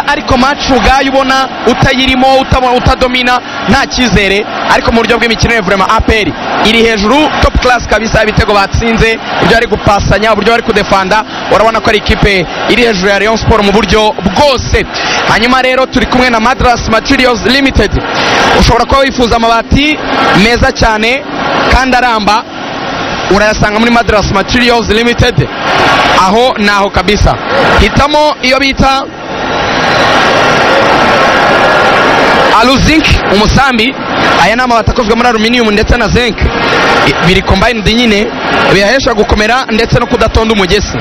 nziza ariko match ubwayo ubona utayirimo utadomina nta cyizere, ariko mu buryo bw'imikino vraiment APR iri hejuru top class kabisa. Ibitego batsinze, ibyo ari gupasanya, uburyo bari kudefanda, urabona ko ari ikipe iri hejuru ya Rayon Sport mu buryo bwose. Hanyuma rero turi kumwe na Madras Materials Limited. Ushobora kuba wifuza amabati meza cyane kandi aramba, urayasanga muri Madras Materials Limited. Aho naho kabisa, hitamo iyo bita Aluzinc umusambi. Aya ni amabati akozwe muri aluminium ndetse na zinc, biri combined nyine biyahesha gukomera ndetse no kudatonda umugesi.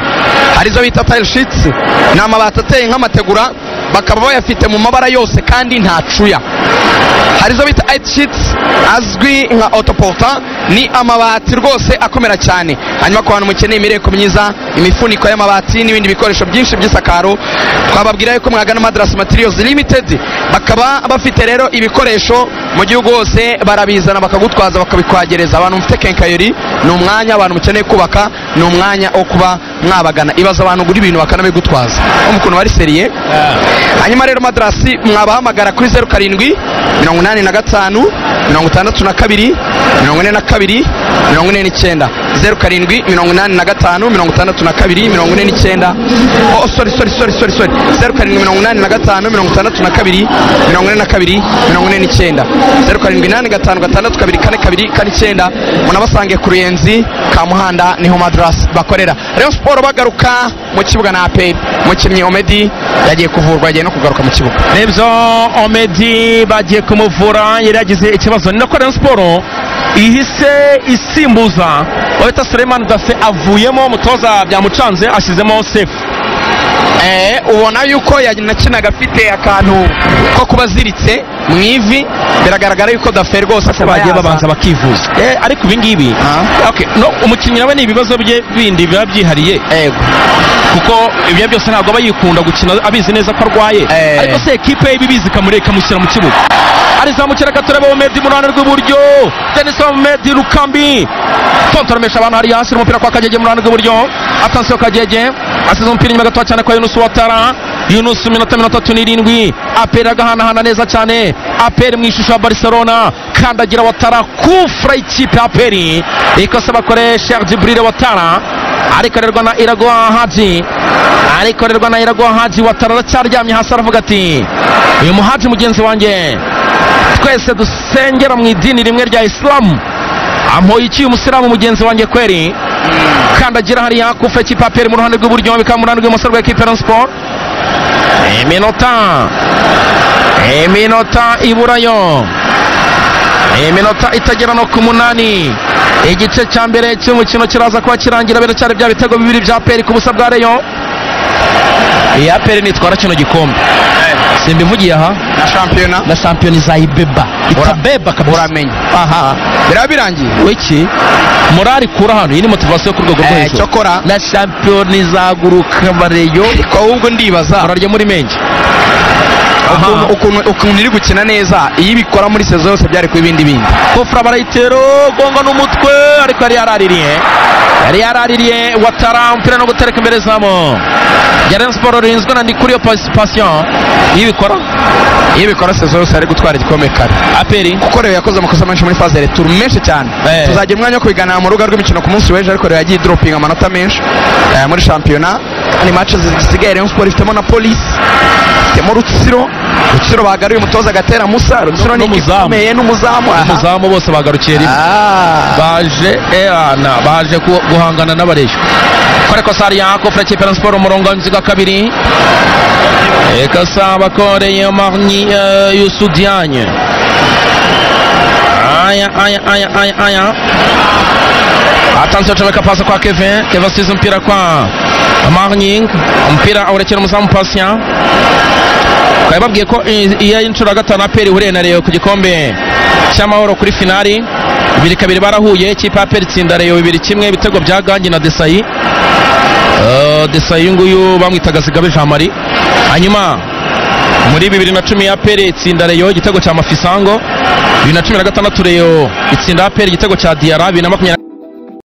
Hari izo bita tile sheets, ni amabati ateye nk'amategura, bakaba bayafite mu mabara yose kandi ntacuya. Hari izo bita ice sheets azwi nka autoporta, ni amabati rwose akomera cyane. Hanyuma ku bantu mukeneye imireko myiza, imifuniko y'amabati n'ibindi bikoresho byinshi by'isakaro, twababwira yuko mwagana Madras Materials Limited. Bakaba bafite rero ibikoresho mu gihugu hose, barabizana bakagutwaza bakabikwagereza. Abantu mufite kenkayori ni umwanya, abantu mukeneye kubaka ni umwanya wo kuba mwabagana. Ibaza abantu guri ibintu bakanabigutwaza umukuntu bari seriye. Hanyuma rero Madras mwabahamagara kuri 07 85 62 42 49 07 85 62 49. Oh sorry 07 85 62 42 49 07 munabasange ku Ruyenzi ka Muhanda niho Madras bakorera. Rayon Sport bagaruka mu kibuga na APR, mukinnyi Omedi yagiye kuvurwa, yagiye no kugaruka mu kibuga. Nebyo Omedi bagiye kumuvura, yari yagize ikibazo. Ni nako Rayon Sport ihise isimbuza Weta Suleiman Dafe avuyemo, umutoza byamucanze ashyizemo Sefu. Ubona yuko yakinaga afite akantu ko kubaziritse mu ivi, biragaragara yuko Dafe rwose bagiye babanza bakivuza. Ariko ibi ngibi okay, no umukinnyi nawe ni ibibazo bye bindi biba byihariye, kuko ibyo byose ntabwo aba yikunda gukina abizi neza ko arwaye, ariko se ekipe ibibizi kamureka mushyira mu kibuga. Arizamukira katureba Omedi mu ruhande rw'iburyo, Denis Omedi Rukambi tontoromesha abantu hari hasi, umupira kwa Kagege mu ruhande rw'iburyo. Attention Kagege asize umupira inyuma gato cyane kwa Yunus Watara. Yunus minota 37 APR agahanahana neza cyane. APR mu ishusho ya Barcelona, kandagira Watara kufra ikipe APR ikosa bakoresha Jibril Watara, arikorerwa na Iragwa Haji. Watara aracyaryamye hasi aravuga ati uyu muhaji mugenzi wanjye, twese dusengera mu idini rimwe rya Islam, ampoye iki umusilamu mugenzi wanjye kweri. Kandagira hariya kufa ikipe APR mu ruhande rw'iburyo, bikaba mu ruhande rw'imoso rwa ekipe Rayon Sport. Iminota iburayo, iminota itagera no ku 8. Igice cya mbere cy'umukino kiraza kuba kirangira, biracyari bya bitego bibiri bya APR ku busa bwa Rayon. Iyi APR nitwara kino gikombe simbivugiye aha na shampiyona izayibeba, itabeba kabisa, uramenye. Aha birabirangiye wiki morali kura hano, iyi ni motivation ku rwego rwo hejuru. Cyokora na shampiyona izaguruka bareyo, ariko ahubwo ndibaza urarya muri menshi ukuntu iri gukina neza. Iyo ibikora muri sezo yose byari ku ibindi bindi. Kofra barayitero gonga n'umutwe, ariko yari yaraririye Watara, umupira no gutereka imbere zamo ya Rayon Sport rinzwe na Ndikuriyo Passion. Iyo ibikora sezo yose ari gutwara igikombe kare APR, kuko rero yakoze amakosa menshi muri phase retour menshi cyane. Tuzagira umwanya wo kwigana mu ruga rw'imikino ku munsi w'ejo, ariko rero yagiye dropping amanota menshi muri shampiyona. Ni matches zisigaye Rayon Sport ifitemo na Police, ifitemo Rutsiro bagaruye umutoza Gatera Musa. Rutsiro ni igikomeye n'umuzamu bose bagarukiye rimwe, baje guhangana n'abareyo. Kore kosa ya Kofra ikipe Rayon Sport umurongo w'inziga kabiri, ekasa bakoreye Marni Yusudianye. Aya attention, chomeka pasa kwa Kevin size mpira kwa Marning, mpira awurekera umuzamu Patient. Twababwiye ko iya inshuro gatanu APR ihuriye na Rayon ku gikombe cy'amahoro kuri finali. 2-2 barahuye, ikipe APR itsinda Rayon 2-1, ibitego bya Gangi na Desayi. Desayi nguyu bamwitaga Zigabe Jean Marie. Hanyuma muri 2010 APR itsinda Rayon igitego cya Mafisango, 2016 Rayon itsinda APR igitego cya Diarra, 2020